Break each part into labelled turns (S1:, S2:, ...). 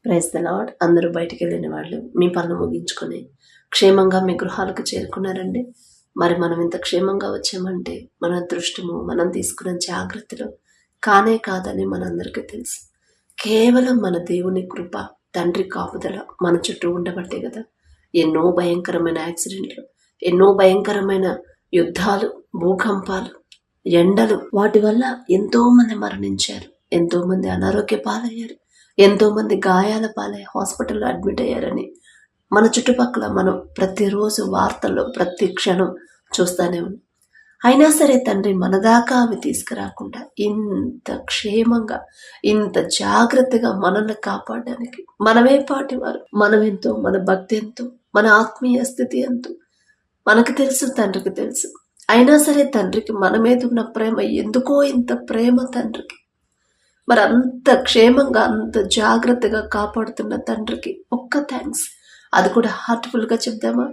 S1: Praise the lord. అందరూ బయటికి వెళ్ళిన వాళ్ళు మీ పనులు ముగించుకొని క్షేమంగా మీ గృహాలకు చేరుకున్నారండి. మరి మనం ఇంత క్షేమంగా వచ్చామంటే మన అదృష్టము, మనం తీసుకున్న జాగ్రత్తలు కానే కాదని మనందరికీ తెలుసు. కేవలం మన దేవుని కృప, తండ్రి కాపుదల మన చుట్టూ ఉండబట్టే కదా ఎన్నో భయంకరమైన యాక్సిడెంట్లు, ఎన్నో భయంకరమైన యుద్ధాలు, భూకంపాలు, ఎండలు, వాటి వల్ల ఎంతో మంది మరణించారు, ఎంతో మంది అనారోగ్య పాలయ్యారు, ఎంతో మంది గాయాల పాలై హాస్పిటల్లో అడ్మిట్ అయ్యారని మన చుట్టుపక్కల మనం ప్రతిరోజు వార్తల్లో ప్రతి క్షణం చూస్తూనే ఉన్నాం. అయినా సరే తండ్రి మన దాకా అవి తీసుకురాకుండా ఇంత క్షేమంగా, ఇంత జాగ్రత్తగా మనల్ని కాపాడడానికి మనమే పాటివారు. మనమెంతో, మన భక్తి ఎంతో, మన ఆత్మీయ స్థితి ఎంతో మనకు తెలుసు, తండ్రికి తెలుసు. అయినా సరే తండ్రికి మన మీద ఉన్న ప్రేమ, ఎందుకో ఇంత ప్రేమ తండ్రికి. మరి అంత క్షేమంగా, అంత జాగ్రత్తగా కాపాడుతున్న తండ్రికి ఒక్క థ్యాంక్స్. అది కూడా హార్ట్ఫుల్గా చెప్దామా?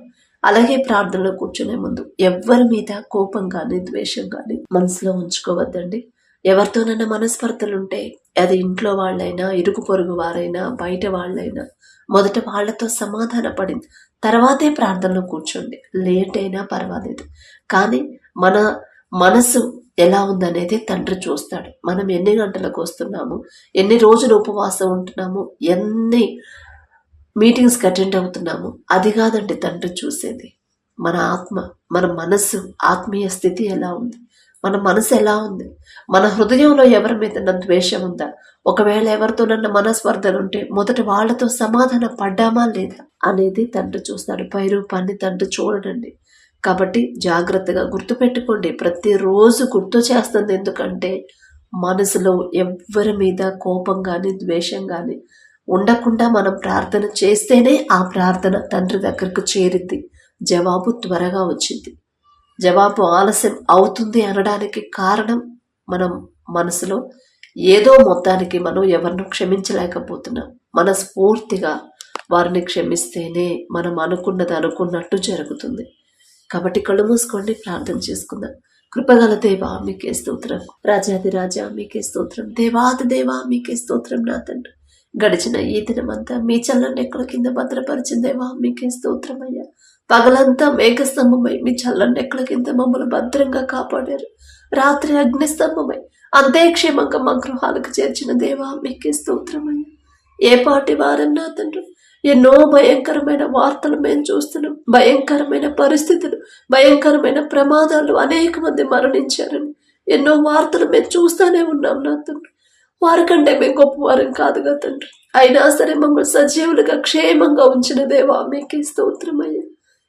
S1: అలాగే ప్రార్థనలో కూర్చునే ముందు ఎవరి మీద కోపం కానీ, ద్వేషం కానీ మనసులో ఉంచుకోవద్దండి. ఎవరితోనైనా మనస్పర్ధలుంటే అది ఇంట్లో వాళ్ళైనా, ఇరుగు పొరుగు వారైనా, బయట వాళ్ళైనా మొదట వాళ్లతో సమాధాన పడింది తర్వాతే ప్రార్థనలో కూర్చోండి. లేట్ అయినా పర్వాలేదు, కానీ మన మనసు ఎలా ఉందనేది తండ్రి చూస్తాడు. మనం ఎన్ని గంటలకు వస్తున్నాము, ఎన్ని రోజులు ఉపవాసం ఉంటున్నాము, ఎన్ని మీటింగ్స్కి అటెండ్ అవుతున్నాము, అది కాదండి తండ్రి చూసేది. మన ఆత్మ, మన మనస్సు, ఆత్మీయ స్థితి ఎలా ఉంది, మన మనసు ఎలా ఉంది, మన హృదయంలో ఎవరి మీద ద్వేషం ఉందా, ఒకవేళ ఎవరితోనన్నా మనస్పర్ధలుంటే మొదట వాళ్లతో సమాధాన పడ్డామా లేదా అనేది తండ్రి చూస్తాడు. పై రూపాన్ని తండ్రి చూడడండి. కాబట్టి జాగ్రత్తగా గుర్తుపెట్టుకోండి. ప్రతిరోజు గుర్తు చేస్తుంది. ఎందుకంటే మనసులో ఎవ్వరి మీద కోపం కానీ, ద్వేషం కానీ ఉండకుండా మనం ప్రార్థన చేస్తేనే ఆ ప్రార్థన తండ్రి దగ్గరకు చేరింది, జవాబు త్వరగా వచ్చింది. జవాబు ఆలస్యం అవుతుంది అనడానికి కారణం మనం మనసులో ఏదో మొత్తానికి మనం ఎవరిని క్షమించలేకపోతున్నాం. మనస్ఫూర్తిగా వారిని క్షమిస్తేనే మనం అనుకున్నది అనుకున్నట్టు జరుగుతుంది. కాబట్టి కళ్ళు మూసుకోండి, ప్రార్థన చేసుకుందాం. కృపగల దేవా మీకే స్తోత్రం, రాజాది రాజా మీకే స్తోత్రం, దేవాది దేవా మీకే స్తోత్రం. నా తండ్రి, గడిచిన ఈ దినమంతా మీ చల్లని రెక్కల కింద భద్రపరిచిన దేవా మీకే స్తోత్రం అయ్యా. పగలంతా మేఘస్తంభమై మీ చల్లని రెక్కల కింద మమ్మల్ని భద్రంగా కాపాడారు. రాత్రి అగ్నిస్తంభమై అంతే క్షేమంగా మా గృహాలకు చేర్చిన దేవా మీకే స్తోత్రం అయ్యా. ఏ పాటి వారన్నా తండ్రి, ఎన్నో భయంకరమైన వార్తలు మేము చూస్తున్నాం, భయంకరమైన పరిస్థితులు, భయంకరమైన ప్రమాదాలు, అనేక మంది మరణించారని ఎన్నో వార్తలు మేము చూస్తూనే ఉన్నాం. నా తండ్రి, వారికంటే మేము గొప్పవారం కాదుగా తండ్రి. అయినా సరే మమ్మల్ని సజీవులుగా క్షేమంగా ఉంచిన దేవా మీకే స్తోత్రమయ్యా.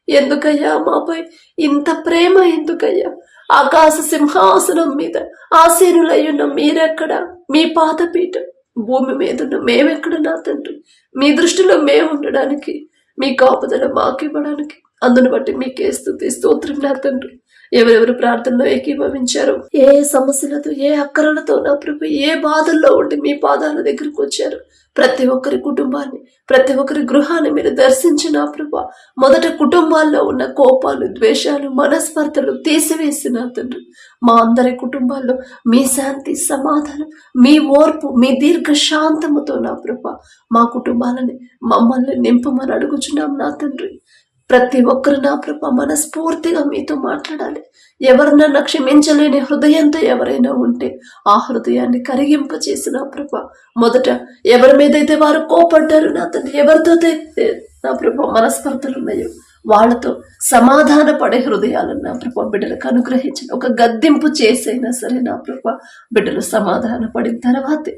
S1: ఎందుకయ్యా మాపై ఇంత ప్రేమ? ఎందుకయ్యా? ఆకాశ సింహాసనం మీద ఆసీనులయ్యున్న మీరెక్కడ? మీ పాదపీఠం భూమి మీద ఉన్న మేమెక్కడ నా తండ్రి? మీ దృష్టిలో మేము ఉండడానికి, మీ కాపుదల మాకు ఇవ్వడానికి, అందును బట్టి మీకే స్తుతి స్తోత్రం నా తండ్రి. ఎవరెవరు ప్రార్థనలో ఏకీభవించారు, ఏ సమస్యలతో, ఏ అక్కరలతో నా ప్రభు, ఏ బాధల్లో ఉండి మీ పాదాల దగ్గరకు వచ్చారు, ప్రతి ఒక్కరి కుటుంబాన్ని, ప్రతి ఒక్కరి గృహాన్ని మీరు దర్శించిన ప్రభు. మొదట కుటుంబాల్లో ఉన్న కోపాలు, ద్వేషాలు, మనస్పర్ధలు తీసివేసిన తండ్రి, మా అందరి కుటుంబాల్లో మీ శాంతి, సమాధానం, మీ ఓర్పు, మీ దీర్ఘ శాంతముతో నా ప్రభు మా కుటుంబాలని, మమ్మల్ని నింపమని అడుగుచున్నాం నా తండ్రి. ప్రతి ఒక్కరు నా ప్రభు మనస్ఫూర్తిగా మీతో మాట్లాడాలి. ఎవరినన్నా క్షమించలేని హృదయంతో ఎవరైనా ఉంటే ఆ హృదయాన్ని కరిగింపచేసిన ప్రభు, మొదట ఎవరి మీదైతే వారు కోపడ్డారు నా తండ్రి, ఎవరితో నా ప్రభు మనస్పర్ధలు ఉన్నాయో వాళ్ళతో సమాధాన పడే హృదయాలను నా ప్రభు బిడ్డలకు అనుగ్రహించిన. ఒక గద్దింపు చేసైనా సరే నా ప్రభు బిడ్డలు సమాధాన పడిన తర్వాతే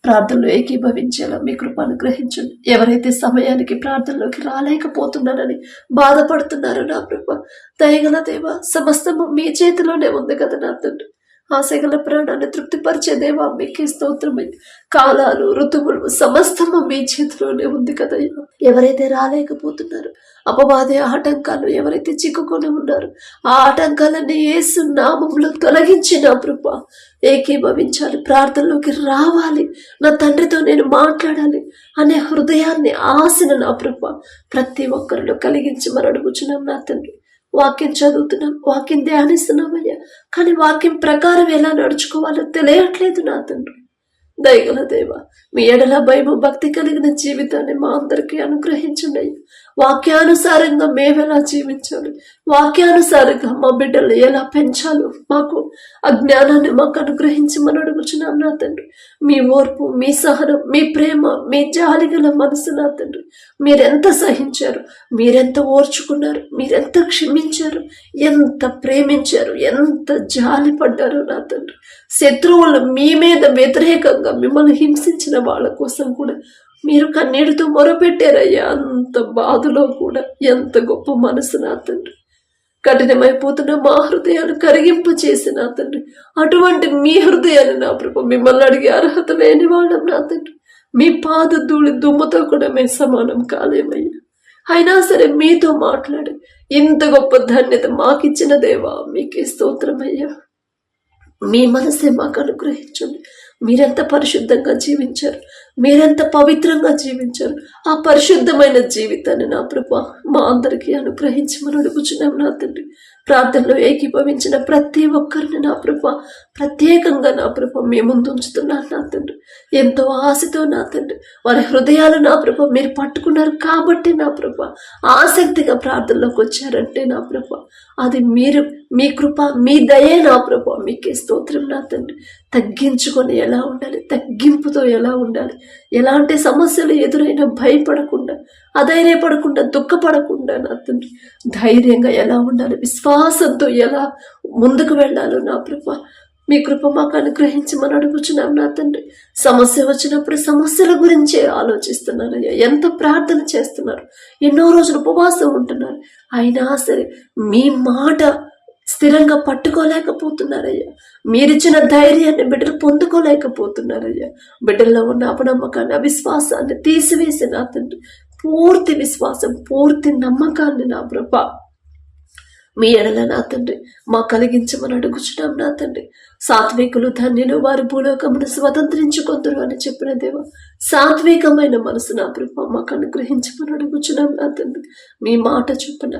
S1: ప్రార్థనలో ఏకీభవించేలా మీ కృప అనుగ్రహించండి. ఎవరైతే సమయానికి ప్రార్థనలోకి రాలేకపోతున్నారని బాధపడుతున్నారో నా ప్రభు, దయగల దేవా, సమస్తము మీ చేతిలోనే ఉంది కదా నా తండ్రి. ఆశగల ప్రాణాన్ని తృప్తిపరిచే దేవా మీకే స్తోత్రమై. కాలాలు, ఋతువులు సమస్తము మీ చేతిలోనే ఉంది కదయ్యా. ఎవరైతే రాలేకపోతున్నారు, అపవాది ఆటంకాలు ఎవరైతే చిక్కుకొని ఉన్నారు, ఆ ఆటంకాలన్నీ యేసు నామములో తొలగించిన ప్రభు ఏకీభవించాలి, ప్రార్థనలోకి రావాలి, నా తండ్రితో నేను మాట్లాడాలి అనే హృదయాన్ని, ఆశను నా ప్రభు ప్రతి ఒక్కరిలో కలిగించి మరి అడుగుచున్నాం నా తండ్రి. వాక్యం చదువుతున్నాం, వాక్యం ధ్యానిస్తున్నామయ్యా, కానీ వాక్యం ప్రకారం ఎలా నడుచుకోవాలో తెలియట్లేదు నా తండ్రి. దయగల దేవ, మీ ఎడల భయము భక్తి కలిగిన జీవితాన్ని మా అందరికీ అనుగ్రహించండి అయ్యా. వాక్యానుసారంగా మేమెలా జీవించాలి, వాక్యానుసారంగా మా బిడ్డలు ఎలా పెంచాలో మాకు ఆ జ్ఞానాన్ని మాకు అనుగ్రహించమని అడుగుచున్నాం నా తండ్రి. మీ ఓర్పు, మీ సహనం, మీ ప్రేమ, మీ జాలి గల మనసు నా తండ్రి. మీరెంత సహించారు, మీరెంత ఓర్చుకున్నారు, మీరెంత క్షమించారు, ఎంత ప్రేమించారు, ఎంత జాలి పడ్డారు నా తండ్రి. శత్రువులు మీ మీద వ్యతిరేకంగా మిమ్మల్ని హింసించిన వాళ్ళ కోసం కూడా మీరు కన్నీటితో మొరపెట్టారయ్యా. అంత బాధలో కూడా ఎంత గొప్ప మనసు నా తండ్రి. కఠినమైపోతున్న మా హృదయాలు కరిగింపు చేసి నా తండ్రి, అటువంటి మీ హృదయాన్ని నా ప్రభు మిమ్మల్ని అడిగే అర్హత లేని వాళ్ళం నా తండ్రి. మీ పాద ధూళి దుమ్ముతో కూడా మేము సమానం కాలేమయ్యా. అయినా సరే మీతో మాట్లాడి ఇంత గొప్ప ధన్యత మాకిచ్చిన దేవా, మీకే స్తోత్రమయ్యా. మీ మనసే మాకు అనుగ్రహించండి. మీరెంత పరిశుద్ధంగా జీవించారు, మీరెంత పవిత్రంగా జీవించారు. ఆ పరిశుద్ధమైన జీవితాన్ని నా ప్రభా మా అందరికీ అనుగ్రహించమని అడుగుచున్నాం నా తండ్రి. ప్రార్థనలో ఏకీభవించిన ప్రతి ఒక్కరిని నా ప్రభా ప్రత్యేకంగా నా ప్రభా మీ ముందు ఉంచుతున్నాను నా తండ్రి. ఎంతో ఆశతో నా తండ్రి వారి హృదయాలు నా ప్రభా మీరు పట్టుకున్నారు కాబట్టి నా ప్రభా ఆసక్తిగా ప్రార్థనలోకి వచ్చారంటే నా ప్రభా అది మీరు, మీ కృప, మీ దయే నా ప్రభా. మీకే స్తోత్రం నా తండ్రి. తగ్గించుకొని ఎలా ఉండాలి, తగ్గింపుతో ఎలా ఉండాలి, ఎలాంటి సమస్యలు ఎదురైనా భయపడకుండా, అధైర్యపడకుండా, దుఃఖపడకుండా నా తండ్రి ధైర్యంగా ఎలా ఉండాలి, విశ్వాసంతో ఎలా ముందుకు వెళ్ళాలో నా ప్రభా మీ కృప మాకు అనుగ్రహించమని అడుగుచున్నాం నా తండ్రి. సమస్య వచ్చినప్పుడు సమస్యల గురించే ఆలోచిస్తున్నారయ్యా. ఎంత ప్రార్థన చేస్తున్నారు, ఎన్నో రోజులు ఉపవాసం ఉంటున్నారు, అయినా సరే మీ మాట స్థిరంగా పట్టుకోలేకపోతున్నారయ్యా. మీరిచ్చిన ధైర్యాన్ని బిడ్డలు పొందుకోలేకపోతున్నారయ్యా. బిడ్డల్లో ఉన్న అపనమ్మకాన్ని, అవిశ్వాసాన్ని తీసివేసి నా తండ్రి పూర్తి విశ్వాసం, పూర్తి నమ్మకాన్ని నా ప్రభా మీ ఎడల నా తండ్రి మా కలిగించమని అడుగుచున్నాం నా తండ్రి. సాత్వికులు ధన్యులు, వారి భూలోకమును స్వతంత్రించుకొందురు అని చెప్పిన దేవ, సాత్వికమైన మనసు నా ప్రభా మాకు అనుగ్రహించమని అడుగుచున్నాం నా తండ్రి. మీ మాట చొప్పున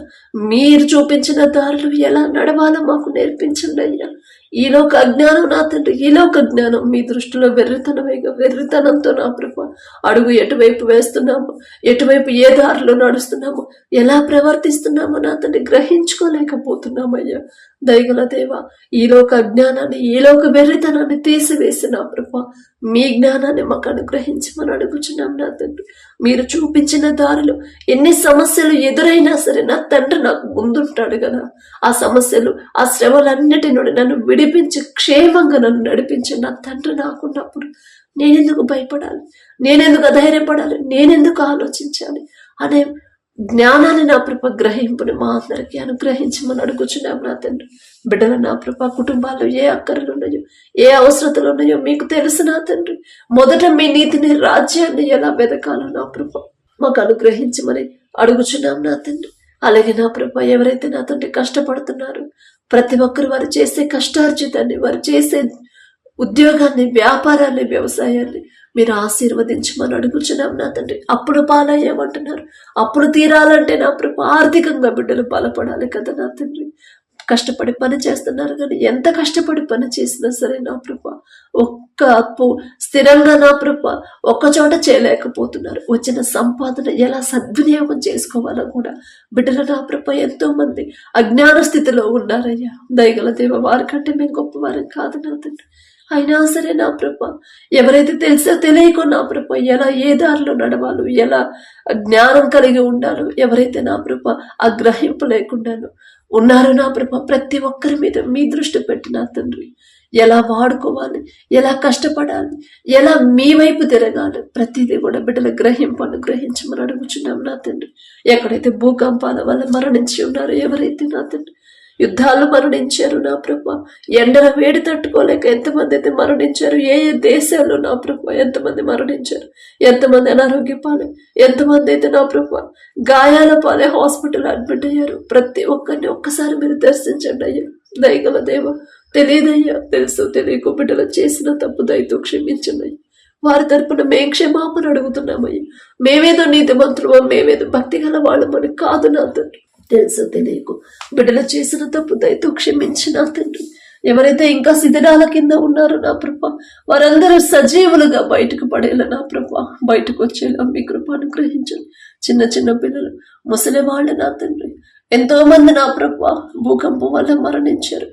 S1: మీరు చూపించిన దారులు ఎలా నడవాలో మాకు నేర్పించండి అయ్యా. ఈలోక అజ్ఞానం నా తండ్రి, ఈలోక జ్ఞానం మీ దృష్టిలో వెర్రితనమేగా, వెర్రితనంతో నా ప్రభా అడుగు ఎటువైపు వేస్తున్నామో, ఎటువైపు ఏ దారిలో నడుస్తున్నామో, ఎలా ప్రవర్తిస్తున్నామో నా తండ్రి గ్రహించుకోలేకపోతున్నామయ్యా. దయగల దేవ, ఈలోక అజ్ఞానాన్ని, ఈలోక వెర్రితనాన్ని తీసివేసి నా ప్రభా మీ జ్ఞానాన్ని మాకు అనుగ్రహించమని అడుగుచున్నాం నా తండ్రి. మీరు చూపించిన దారిలో ఎన్ని సమస్యలు ఎదురైనా సరే నా తండ్రి నాకు ముందుంటాడు కదా. ఆ సమస్యలు, ఆ శ్రమలన్నిటి నుండి నన్ను విడిపించి క్షేమంగా నన్ను నడిపించి నా తండ్రి నాకున్నప్పుడు నేనెందుకు భయపడాలి, నేనెందుకు అధైర్యపడాలి, నేనెందుకు ఆలోచించాలి అనే జ్ఞానాన్ని నా ప్రభ గ్రహింపుని మా అందరికీ అనుగ్రహించమని అడుగుచున్నాం నా తండ్రి. బిడ్డల నా ప్రభ కుటుంబాల్లో ఏ అక్కరలు ఉన్నాయో, ఏ అవసరతలు ఉన్నాయో మీకు తెలుసు నా తండ్రి. మొదట మీ నీతిని, రాజ్యాన్ని ఎలా వెదకాలో నా ప్రభ మాకు అనుగ్రహించమని అడుగుచున్నాం నా తండ్రి. అలాగే నా ప్రభ ఎవరైతే నా తండ్రి కష్టపడుతున్నారో ప్రతి ఒక్కరు వారు చేసే కష్టార్జితాన్ని, వారు చేసే ఉద్యోగాన్ని, వ్యాపారాన్ని, వ్యవసాయాన్ని మీరు ఆశీర్వదించమని అడుగుచున్నాం నా తండ్రి. అప్పుడు పాలయ్యామంటున్నారు, అప్పుడు తీరాలంటే నా ప్రభు ఆర్థికంగా బిడ్డలు బలపడాలి కదా నా తండ్రి. కష్టపడి పని చేస్తున్నారు కానీ ఎంత కష్టపడి పని చేసినా సరే నా ప్రభు ఒక్క అప్పు స్థిరంగా నా ప్రభు ఒక్క చోట చేయలేకపోతున్నారు. వచ్చిన సంపాదన ఎలా సద్వినియోగం చేసుకోవాలో కూడా బిడ్డలు నా ప్రభు ఎంతో మంది అజ్ఞాన స్థితిలో ఉన్నారయ్యా. దయగల దేవ, వారికంటే మేము గొప్పవారం కాదు నా తండ్రి. అయినా సరే నా ప్రభ ఎవరైతే తెలుసో తెలియకో నా ప్రభ ఎలా ఏ దారిలో నడవాలో, ఎలా జ్ఞానం కలిగి ఉండాలో, ఎవరైతే నా ప్రభ ఆ గ్రహింపు లేకుండాను ఉన్నారో నా ప్రభ ప్రతి ఒక్కరి మీద మీ దృష్టి పెట్టి నా తండ్రి ఎలా వాడుకోవాలి, ఎలా కష్టపడాలి, ఎలా మీ వైపు తిరగాలి, ప్రతిదీ కూడా బిడ్డల గ్రహించమని అడుగుచున్నాం నా తండ్రి. ఎక్కడైతే భూకంపాల వల్ల మరణించి ఉన్నారో, ఎవరైతే నా తండ్రి యుద్ధాలు మరణించారు నా ప్రభ, ఎండల వేడి తట్టుకోలేక ఎంతమంది అయితే మరణించారు, ఏ ఏ దేశాల్లో నా ప్రభ ఎంతమంది మరణించారు, ఎంతమంది అనారోగ్య పాలే, ఎంతమంది అయితే నా ప్రభ గాయాల పాలే హాస్పిటల్ అడ్మిట్ అయ్యారు. ప్రతి ఒక్కరిని ఒక్కసారి మీరు దర్శించండి అయ్యా. దయగల దేవ, తెలియదయ్యా, తెలుసు తెలియకు బిడ్డలు చేసిన తప్పు దయతో క్షమించండి. వారి తరపున మేం క్షమాపణ అడుగుతున్నామయ్యా. మేమేదో నీతిమంతులు, మేమేదో భక్తి గల వాళ్ళమని కాదు నా తండ్రి. తెలుసు తెలియకు బిడ్డలు చేసిన తప్పు దయతో క్షమించిన తండ్రి. ఎవరైతే ఇంకా శిథిలాల కింద ఉన్నారో నా ప్రభా, వారందరూ సజీవులుగా బయటకు పడేలా నా ప్రభా, బయటకు వచ్చేలా మీ కృప అనుగ్రహించండి. చిన్న చిన్న పిల్లలు, ముసలి వాళ్ళు నా తండ్రి, ఎంతో మంది నా ప్రభా భూకంపం వల్ల మరణించారు.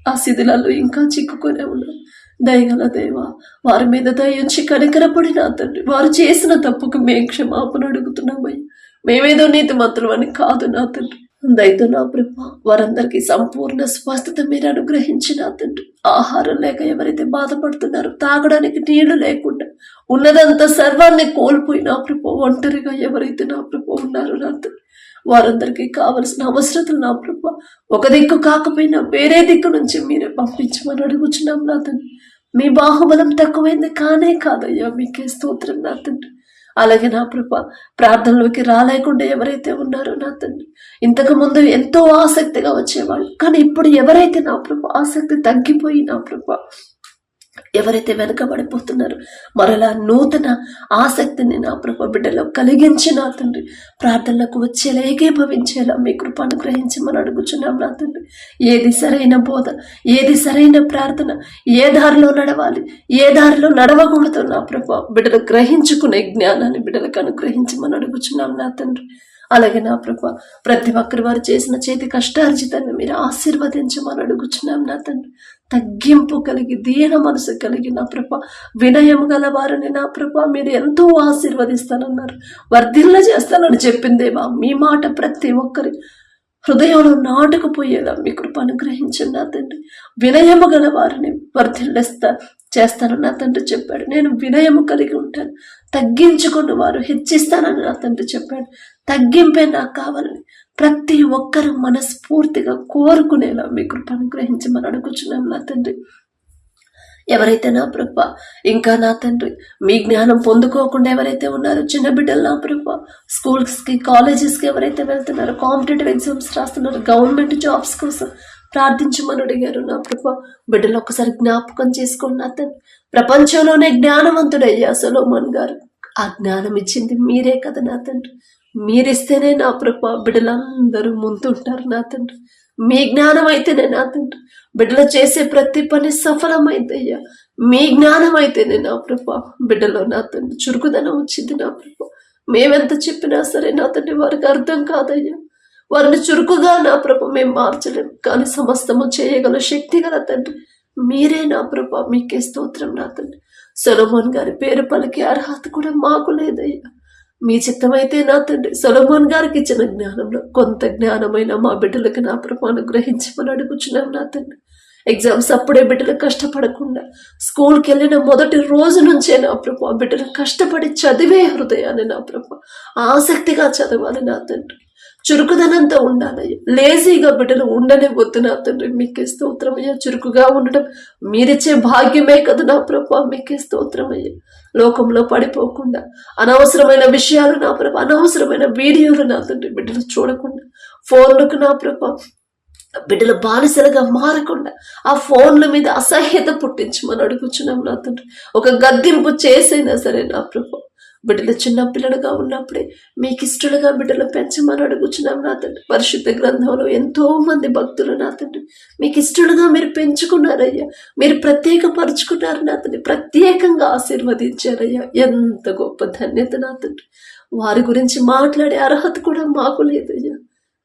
S1: ఆ శిథిలాల్లో ఇంకా చిక్కుకునే ఉన్నారు. దయగల దేవా, వారి మీద దయించి కనికరపడి నా తండ్రి, వారు చేసిన తప్పుకు మేము క్షమాపణ అడుగుతున్నామయ్యా. మేమేదో నీతిమంతులు అని కాదు నా తండ్రి. దయతో నా ప్రభా, వారందరికీ సంపూర్ణ స్వస్థత మీరు అనుగ్రహించి నా తండ్రి. ఆహారం లేక ఎవరైతే బాధపడుతున్నారో, తాగడానికి నీళ్లు లేకుండా ఉన్నదంతా సర్వాన్ని కోల్పోయి నా ప్రభా ఒంటరిగా ఎవరైతే నా ప్రభా ఉన్నారో నా తండ్రి, వారందరికీ కావలసిన అవసరతలు నా ప్రభా ఒక దిక్కు కాకపోయినా వేరే దిక్కు నుంచి మీరే పంపించమని అడుగుచున్నాం నా తండ్రి. మీ బాహుబలం తక్కువైంది కానే కాదయ్యా, మీకే స్తోత్రం నా తండ్రి. అలాగే నా ప్రభా, ప్రార్థనలోకి రాలేకుండా ఎవరైతే ఉన్నారో నా తండ్రి, ఇంతకు ముందు ఎంతో ఆసక్తిగా వచ్చేవాళ్ళు, కానీ ఇప్పుడు ఎవరైతే నా ప్రభా ఆసక్తి తగ్గిపోయి నా ప్రభా ఎవరైతే వెనకబడిపోతున్నారో, మరలా నూతన ఆసక్తిని నా ప్రభా బిడ్డలో కలిగించి నా తండ్రి, ప్రార్థనలకు వచ్చేలా ఏకీభవించేలా మీ కృప అనుగ్రహించమని అడుగుచున్నాం నా తండ్రి. ఏది సరైన బోధ, ఏది సరైన ప్రార్థన, ఏ దారిలో నడవాలి, ఏ దారిలో నడవకూడదు నా ప్రభా బిడ్డలు గ్రహించుకునే జ్ఞానాన్ని బిడ్డలకు అనుగ్రహించమని అడుగుచున్నాం నా తండ్రి. అలాగే నా ప్రభా, ప్రతి ఒక్కరు వారు చేసిన చేతి కష్టార్జితాన్ని మీరు ఆశీర్వదించమని అడుగుచున్నాం నా తండ్రి. తగ్గింపు కలిగి, దీన మనసు కలిగి నా ప్రభా, వినయం గల వారిని నా ప్రభా మీరు ఎంతో ఆశీర్వదిస్తానన్నారు, వర్ధిల్ల చేస్తానని చెప్పిందేవా. మీ మాట ప్రతి ఒక్కరి హృదయంలో నాటుకుపోయేలా మీ కృప అనుగ్రహించండి నా తండ్రి. వినయము గల వారిని చేస్తాను నా తండ్రి చెప్పాడు. నేను వినయము కలిగి ఉంటాను, తగ్గించుకున్న వారు హెచ్చిస్తానని నా తండ్రి చెప్పాడు. తగ్గింపే నాకు కావాలని ప్రతి ఒక్కరూ మనస్ఫూర్తిగా కోరుకునేలా మీ కృప అనుగ్రహించమని అడుగుచున్నాం నా తండ్రి. ఎవరైతే నా ప్రభ ఇంకా నా తండ్రి మీ జ్ఞానం పొందుకోకుండా ఎవరైతే ఉన్నారో, చిన్న బిడ్డలు నా ప్రభ స్కూల్స్కి, కాలేజెస్కి ఎవరైతే వెళ్తున్నారో, కాంపిటేటివ్ ఎగ్జామ్స్ రాస్తున్నారు, గవర్నమెంట్ జాబ్స్ కోసం ప్రార్థించమని అడిగారు నా ప్రభ. బిడ్డలు ఒక్కసారి జ్ఞాపకం చేసుకోండి నా తండ్రి. ప్రపంచంలోనే జ్ఞానవంతుడయ్యా సొలొమోన్ గారు. ఆ జ్ఞానం ఇచ్చింది మీరే కదా నా తండ్రి. మీరిస్తేనే నా ప్రభ బిడ్డలందరూ ముందుంటారు నా తండ్రి. మీ జ్ఞానం అయితేనే నా తండ్రి బిడ్డలు చేసే ప్రతి పని సఫలమైందయ్యా. మీ జ్ఞానం అయితేనే నా ప్రభ బిడ్డలో నా తండ్రి చురుకుదనం వచ్చింది నా ప్రభ. మేమెంత చెప్పినా సరే నా తండ్రి వారికి అర్థం కాదయ్యా. వారిని చురుకుగా నా ప్రభ మేము మార్చలేము, కానీ సమస్తము చేయగల శక్తి గల తండ్రి మీరే నా ప్రభ. మీకే స్తోత్రం నా తండ్రి. సొలొమోన్ గారి పేరు పలికే అర్హత కూడా మాకు లేదయ్యా. మీ చిత్తమైతే నా తండ్రి సొలొమోన్ గారికి ఇచ్చిన జ్ఞానంలో కొంత జ్ఞానమైన మా బిడ్డలకు నా ప్రభ అనుగ్రహించమని అడుగుచున్నాం నా తండ్రి. ఎగ్జామ్స్ అప్పుడే బిడ్డలు కష్టపడకుండా స్కూల్కి వెళ్ళిన మొదటి రోజు నుంచే నా ప్రభ బిడ్డలు కష్టపడి చదివే హృదయాన్ని నా ప్రభ ఆసక్తిగా చదవాలి నా తండ్రి. చురుకుదనంతో ఉండాలయ్యా. లేజీగా బిడ్డలు ఉండనే వద్దు నా తండ్రి. మీకే స్తోత్రమయ్యా. చురుకుగా ఉండడం మీరిచ్చే భాగ్యమే కదా నా ప్రభా. మీకే స్తోత్రమయ్యా. లోకంలో పడిపోకుండా అనవసరమైన విషయాలు నా ప్రభా, అనవసరమైన వీడియోలు నా తండ్రి బిడ్డలు చూడకుండా, ఫోన్లకు నా ప్రభా బిడ్డలు బానిసలుగా మారకుండా ఆ ఫోన్ల మీద అసహ్యత పుట్టించమని అడుగుచున్నాం నా తండ్రి. ఒక గద్దింపు చేసైనా సరే నా ప్రభా బిడ్డలు చిన్న పిల్లలుగా ఉన్నప్పుడే మీకు ఇష్టలుగా బిడ్డలు పెంచమని అడుగుచున్నాం నా తండ్రి. పరిశుద్ధ గ్రంథంలో ఎంతో మంది భక్తులు నా తండ్రి మీకు ఇష్టలుగా మీరు పెంచుకున్నారయ్యా. మీరు ప్రత్యేకపరుచుకున్నారు నా తండ్రి. ప్రత్యేకంగా ఆశీర్వదించారయ్యా. ఎంత గొప్ప ధన్యత నా తండ్రి. వారి గురించి మాట్లాడే అర్హత కూడా మాకు లేదయ్యా.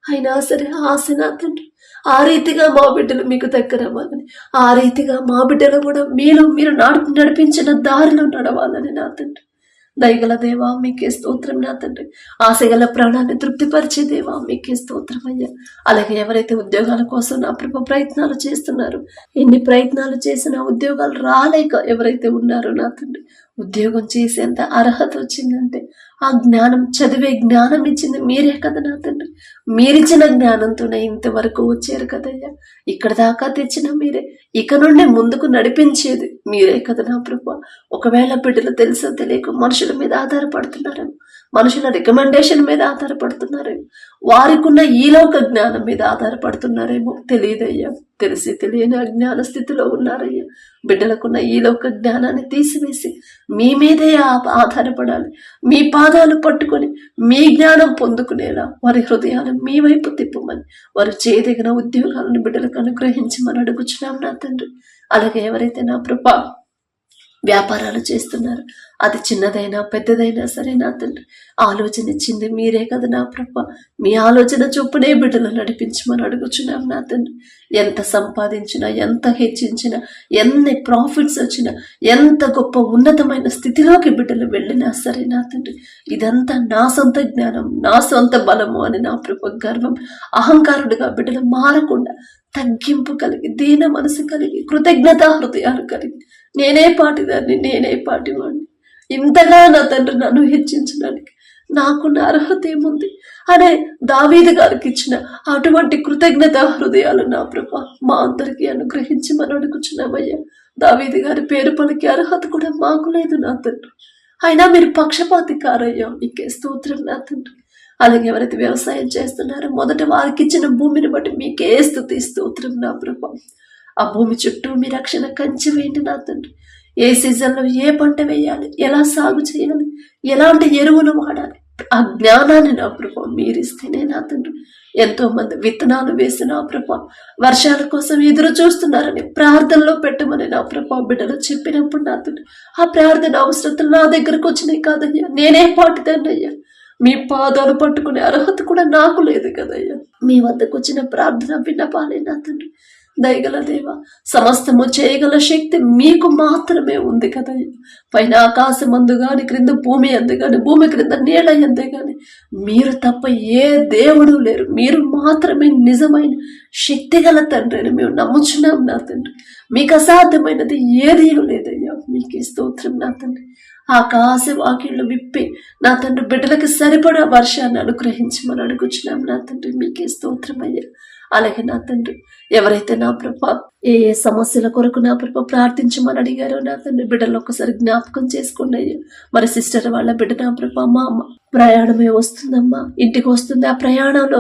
S1: అయినా సరే ఆశ నా తండ్రి ఆ రీతిగా మా బిడ్డలు మీకు దగ్గర అవ్వాలని, ఆ రీతిగా మా బిడ్డలు కూడా మీలో మీరు నడిపించిన దారిలో నడవాలని నా తండ్రి. దయగల దేవా మీకే స్తోత్రం నా తండ్రి. ఆశగల ప్రాణాన్ని తృప్తిపరిచే దేవా మీకే స్తోత్రం అయ్యా. అలాగే ఎవరైతే ఉద్యోగాల కోసం నా ప్రభ ప్రయత్నాలు చేస్తున్నారు, ఎన్ని ప్రయత్నాలు చేసినా ఉద్యోగాలు రాలేక ఎవరైతే ఉన్నారో నా తండ్రి, ఉద్యోగం చేసేంత అర్హత వచ్చిందంటే ఆ జ్ఞానం, చదివే జ్ఞానం ఇచ్చింది మీరే కదా నా తండ్రి. మీరిచ్చిన జ్ఞానంతోనే ఇంతవరకు వచ్చారు కదయ్యా. ఇక్కడ దాకా తెచ్చిన మీరే, ఇక నుండి ముందుకు నడిపించేది మీరే కదా నా ప్రభా. ఒకవేళ బిడ్డలు తెలుసో తెలియక మనుషుల మీద ఆధారపడుతున్నారేమో, మనుషుల రికమెండేషన్ మీద ఆధారపడుతున్నారేమో, వారికున్న ఈ లోక జ్ఞానం మీద ఆధారపడుతున్నారేమో, తెలియదయ్యా. తెలిసి తెలియని అజ్ఞాన స్థితిలో ఉన్నారయ్యా. బిడ్డలకున్న ఈ లోక జ్ఞానాన్ని తీసివేసి మీ మీదే ఆధారపడాలి. మీ పాదాలు పట్టుకొని మీ జ్ఞానం పొందుకునేలా వారి హృదయాలు మీ వైపు తిప్పమని, వారు చేయదగిన ఉద్యోగాలను బిడ్డలకు అనుగ్రహించమని అడుగుచున్నాం నా తండ్రి. అలాగే ఎవరైతే నా ప్రభా వ్యాపారాలు చేస్తున్నారు, అది చిన్నదైనా పెద్దదైనా సరే నా తండ్రి, ఆలోచన ఇచ్చింది మీరే కదా నా ప్రభ. మీ ఆలోచన చొప్పునే బిడ్డలు నడిపించమని అడుగుచున్నాం నా తండ్రి. ఎంత సంపాదించినా, ఎంత హెచ్చించినా, ఎన్ని ప్రాఫిట్స్ వచ్చినా, ఎంత గొప్ప ఉన్నతమైన స్థితిలోకి బిడ్డలు వెళ్ళినా సరే నా తండ్రి, ఇదంతా నా సొంత జ్ఞానం, నా సొంత బలము అని నా ప్రభ గర్వం, అహంకారుడిగా బిడ్డలు మారకుండా తగ్గింపు కలిగి, దీన మనసు కలిగి, కృతజ్ఞతా హృదయాలు కలిగి, నేనే పాటిదాన్ని, నేనే పాటివాడిని, ఇంతగా నా తండ్రి నన్ను హెచ్చించడానికి నాకున్న అర్హత ఏముంది అనే దావీదు గారికి ఇచ్చిన అటువంటి కృతజ్ఞత హృదయాలు నా ప్రభా మా అందరికీ అనుగ్రహించమని అడుగుచున్నామయ్యా. దావీదు గారి పేరు పలికి అర్హత కూడా మాకు లేదు నా తండ్రి, అయినా మీరు పక్షపాతి కారయ్యా, మీకే స్తోత్రం నా తండ్రి. అలాగే ఎవరైతే వ్యవసాయం చేస్తున్నారో మొదట వారికి ఇచ్చిన భూమిని బట్టి మీకే స్తుతి స్తోత్రం నా ప్రభా. ఆ భూమి చుట్టూ మీ రక్షణ కంచి వేయండి నా తండ్రి. ఏ సీజన్లో ఏ పంట వేయాలి, ఎలా సాగు చేయాలి, ఎలాంటి ఎరువులు వాడాలి, ఆ జ్ఞానాన్ని నా ప్రభా మీరిస్తేనే నా తండ్రి. ఎంతో మంది విత్తనాలు వేసి నా ప్రభా వర్షాల కోసం ఎదురు చూస్తున్నారని ప్రార్థనలో పెట్టమని నా ప్రభా బిడ్డలు చెప్పినప్పుడు నా తండ్రి, ఆ ప్రార్థన అవసరతలు నా దగ్గరకు వచ్చినాయి కాదయ్యా, నేనే పాటిదాన్నయ్యా. మీ పాదాలు పట్టుకునే అర్హత కూడా నాకు లేదు కదయ్యా. మీ వద్దకు వచ్చిన ప్రార్థన విన్నపాలే నా తండ్రి. దయగల దేవ, సమస్తము చేయగల శక్తి మీకు మాత్రమే ఉంది కదయ్యా. పైన ఆకాశం అందు గాని, క్రింద భూమి అందు గాని, భూమి క్రింద నీళ్ళ ఎందు గాని మీరు తప్ప ఏ దేవుడు లేరు. మీరు మాత్రమే నిజమైన శక్తి గల తండ్రి అని మేము నమ్ముచున్నాం నా తండ్రి. మీకు అసాధ్యమైనది ఏదీ లేదయ్యా. మీకే స్తోత్రం నా తండ్రి. ఆకాశ వాకిళ్ళు విప్పి నా తండ్రి బిడ్డలకు సరిపడా వర్షాన్ని అనుగ్రహించమని అడుగుచున్నాం నా తండ్రి. మీకే స్తోత్రం అయ్యా. అలాగే నా తండ్రి ఎవరైతే నా ప్రభ ఏ సమస్యల కొరకు నా ప్రభ ప్రార్థించమని అడిగారో నా తండ్రి బిడ్డలు ఒక్కసారి జ్ఞాపకం చేసుకోండి అయ్యా. మరి సిస్టర్ వాళ్ళ బిడ్డ నా ప్రభ మా అమ్మ ప్రయాణమే వస్తుందమ్మా, ఇంటికి వస్తుంది. ఆ ప్రయాణంలో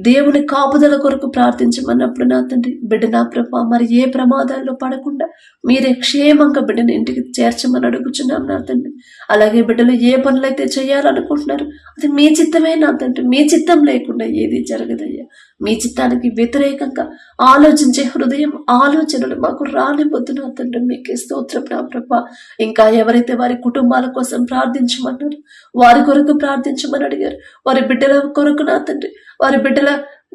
S1: దేవుని కాపుదల కొరకు ప్రార్థించమన్నప్పుడు నా తండ్రి బిడ్డ నా ప్రభ మరి ఏ ప్రమాదాల్లో పడకుండా మీరే క్షేమంగా బిడ్డని ఇంటికి చేర్చమని అడుగుచున్నాం నా తండ్రి. అలాగే బిడ్డలు ఏ పనులైతే చేయాలనుకుంటున్నారు అది మీ చిత్తమే నా తండ్రి. మీ చిత్తం లేకుండా ఏది జరగదయ్యా. మీ చిత్తానికి వ్యతిరేకంగా ఆలోచించే హృదయం, ఆలోచనలు మాకు రానివద్దు నా తండ్రి. మీకే స్తోత్రం నా ప్రభ. ఇంకా ఎవరైతే వారి కుటుంబాల కోసం ప్రార్థించమన్నారు, వారి కొరకు ప్రార్థించమని అడిగారు, వారి బిడ్డల కొరకు నా తండ్రి, వారి బిడ్డల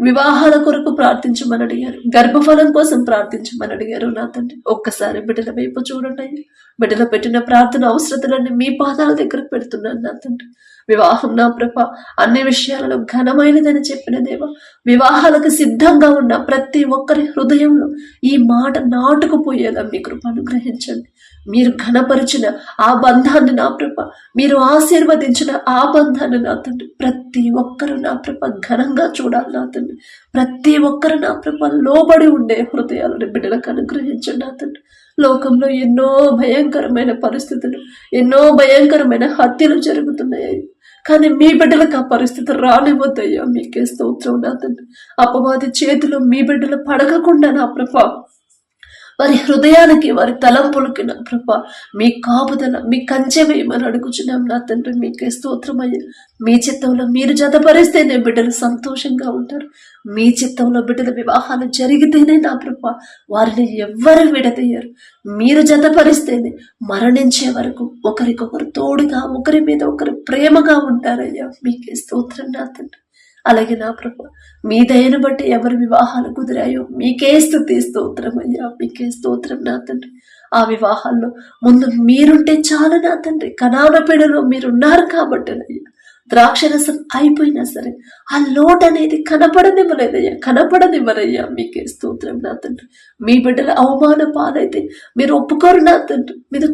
S1: వివాహాల కొరకు ప్రార్థించమని అడిగారు, గర్భఫలం కోసం ప్రార్థించమని అడిగారు నా తండ్రి. ఒక్కసారి బిడ్డల వైపు చూడండి. బిడ్డలు పెట్టిన ప్రార్థన అవసరతలన్నీ మీ పాదాల దగ్గర పెడుతున్నాను నా తండ్రి. వివాహం నా ప్రభ అన్ని విషయాలలో ఘనమైనదని చెప్పిన దేవ, వివాహాలకు సిద్ధంగా ఉన్న ప్రతి ఒక్కరి హృదయంలో ఈ మాట నాటుకుపోయేలా మీ కృప అనుగ్రహించండి. మీరు ఘనపరిచిన ఆ బంధాన్ని నా ప్రభ, మీరు ఆశీర్వదించిన ఆ బంధాన్ని నా తండ్రి ప్రతి ఒక్కరు నా ప్రభ ఘనంగా చూడాలి నా తండ్రి. ప్రతి ఒక్కరు నా ప్రభ లోబడి ఉండే హృదయాలను బిడ్డలకు అనుగ్రహించండి నా తండ్రి. లోకంలో ఎన్నో భయంకరమైన పరిస్థితులు, ఎన్నో భయంకరమైన హత్యలు జరుగుతున్నాయి, కానీ మీ బిడ్డలకు ఆ పరిస్థితి రానివ్వద్దయ్యా. మీకే స్తోత్రం నా తండ్రి. అపవాది చేతిలో మీ బిడ్డలు పడకకుండా నా ప్రభ వారి హృదయానికి, వారి తలంపులకి నా ప్రభ మీ కాపుదల, మీ కంచె వేయమని అడుగుచున్నాం నా తండ్రి. మీకే స్తోత్రమయ్యా. మీ చిత్తంలో మీరు జతపరిస్తేనే బిడ్డలు సంతోషంగా ఉంటారు. మీ చిత్తంలో బిడ్డల వివాహాలు జరిగితేనే నా ప్రభ వారిని ఎవ్వరు విడదయ్యారు. మీరు జతపరిస్తేనే మరణించే వరకు ఒకరికొకరు తోడుగా, ఒకరి మీద ఒకరు ప్రేమగా ఉంటారయ్యా. మీకే స్తోత్రం నా తండ్రి. అలాగే నా ప్రభు మీ దయను బట్టి ఎవరి వివాహాలు కుదిరాయో మీకే స్తుతి స్తోత్రం అయ్యా. మీకే స్తోత్రం నా తండ్రి. ఆ వివాహాల్లో ముందు మీరుంటే చాలు నా తండ్రి. కనాన పీడలో మీరున్నారు కాబట్టి అయ్యా, ద్రాక్షరసం అయిపోయినా సరే ఆ లోటు అనేది కనపడనివ్వరయ్యా. మీకే స్తోత్రం నా తండ్రి. మీ బిడ్డల అవమాన పాలైతే మీరు ఒప్పుకోరు నా తండ్రి. మీరు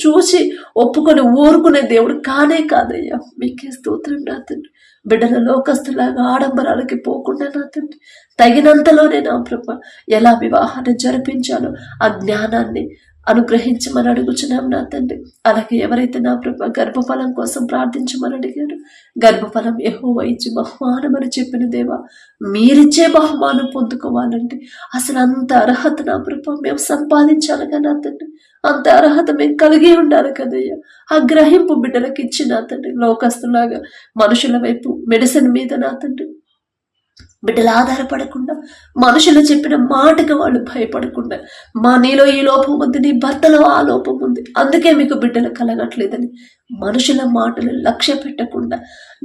S1: చూసి ఒప్పుకొని ఊరుకునే దేవుడు కానే కాదయ్యా. మీకే స్తోత్రం నా తండ్రి. బిడ్డల లోకస్తులాగా ఆడంబరాలకి పోకుండా నా తండ్రి తగినంతలోనే నా ప్రభ ఎలా వివాహాన్ని జరిపించాలో ఆ జ్ఞానాన్ని అనుగ్రహించమని అడుగుచున్నాం నా తండ్రి. అలాగే ఎవరైతే నా ప్రభా గర్భఫలం కోసం ప్రార్థించమని అడిగారు, గర్భఫలం యెహోవా ఇచ్చి బహుమానం అని చెప్పిన దేవా, మీరిచ్చే బహుమానం పొందుకోవాలంటే అసలు అంత అర్హత నా ప్రభా మేము సంపాదించాలిగా నా తండ్రి. అంత అర్హత మేము కలిగి ఉండాలి కదయ్యా. ఆ గ్రహింపు బిడ్డలకు ఇచ్చి నా తండ్రి, లోకస్తులాగా మనుషుల వైపు మెడిసిన్ మీద నా తండ్రి బిడ్డలు ఆధారపడకుండా, మనుషులు చెప్పిన మాటగా వాళ్ళు భయపడకుండా, మా నీలో ఈ లోపం ఉంది, నీ భర్తలో ఆ లోపం ఉంది, అందుకే మీకు బిడ్డలు కలగట్లేదని మనుషుల మాటలు లక్ష్య పెట్టకుండా,